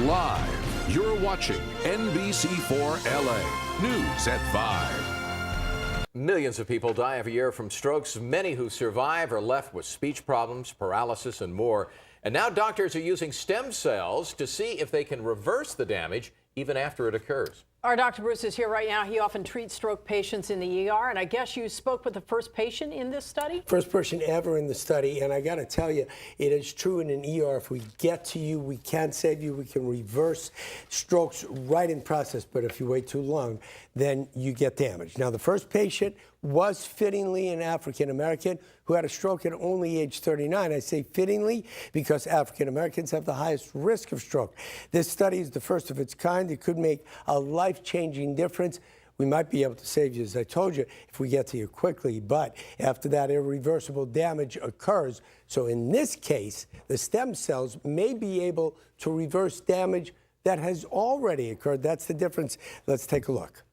Live, you're watching NBC4 LA. News at 5. Millions of people die every year from strokes. Many who survive are left with speech problems, paralysis, and more. And now doctors are using stem cells to see if they can reverse the damage even after it occurs. Our Dr. Bruce is here right now. He often treats stroke patients in the ER, and I guess you spoke with the first patient in this study? First person ever in the study, and I got to tell you, it is true in an ER. If we get to you, we can save you. We can reverse strokes right in process, but if you wait too long, then you get damage. Now, the first patient was fittingly an African American who had a stroke at only age 39. I say fittingly because African Americans have the highest risk of stroke. This study is the first of its kind. It could make a life-changing difference. We might be able to save you, as I told you, if we get to you quickly, but after that, irreversible damage occurs. So in this case, the stem cells may be able to reverse damage that has already occurred. That's the difference. Let's take a look.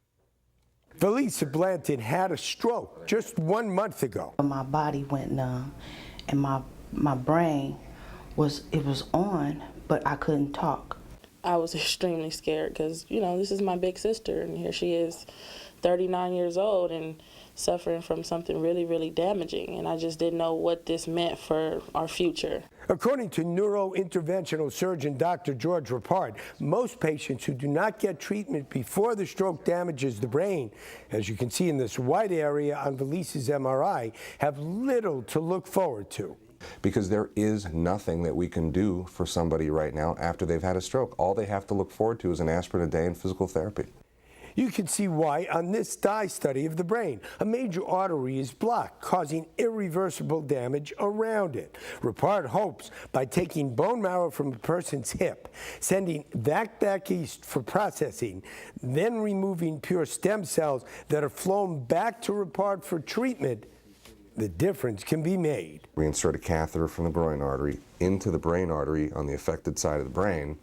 Felisa Blanton had a stroke just 1 month ago. My body went numb, and my brain was on, but I couldn't talk. I was extremely scared because, you know, this is my big sister, and here she is, 39 years old and suffering from something really, really damaging, and I just didn't know what this meant for our future. According to neurointerventional surgeon Dr. George Rappard, most patients who do not get treatment before the stroke damages the brain, as you can see in this white area on Felisa's MRI, have little to look forward to. Because there is nothing that we can do for somebody right now after they've had a stroke. All they have to look forward to is an aspirin a day and physical therapy. You can see why on this dye study of the brain. A major artery is blocked, causing irreversible damage around it. Rappard hopes by taking bone marrow from a person's hip, sending that back east for processing, then removing pure stem cells that are flown back to Rappard for treatment, the difference can be made. We insert a catheter from the groin artery into the brain artery on the affected side of the brain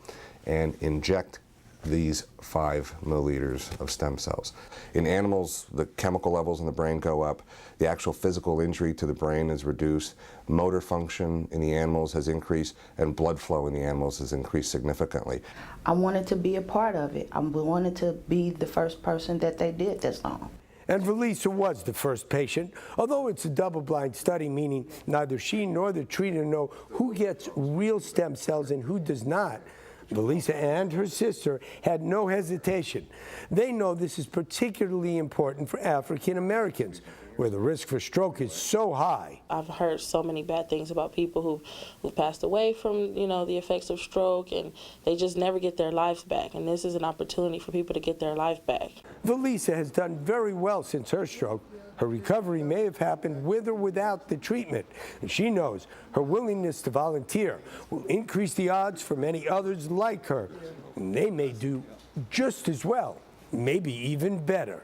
and inject these 5 milliliters of stem cells. In animals, the chemical levels in the brain go up, the actual physical injury to the brain is reduced, motor function in the animals has increased, and blood flow in the animals has increased significantly. I wanted to be a part of it. I wanted to be the first person that they did this on. And Felisa was the first patient, although it's a double-blind study, meaning neither she nor the treater know who gets real stem cells and who does not. Felisa and her sister had no hesitation. They know this is particularly important for African Americans, where the risk for stroke is so high. I've heard so many bad things about people who've passed away from, you know, the effects of stroke, and they just never get their lives back. And this is an opportunity for people to get their life back. Felisa has done very well since her stroke. Her recovery may have happened with or without the treatment, and she knows her willingness to volunteer will increase the odds for many others like her. And they may do just as well, maybe even better.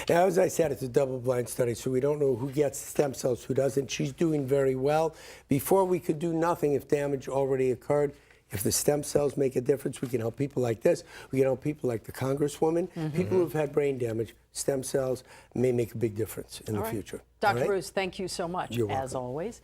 Now, as I said, it's a double-blind study, so we don't know who gets stem cells, who doesn't. She's doing very well. Before, we could do nothing if damage already occurred. If the stem cells make a difference, we can help people like this. We can help people like the Congresswoman. People who've had brain damage, stem cells may make a big difference in the future. Dr. Bruce, thank you so much, You're welcome. as always.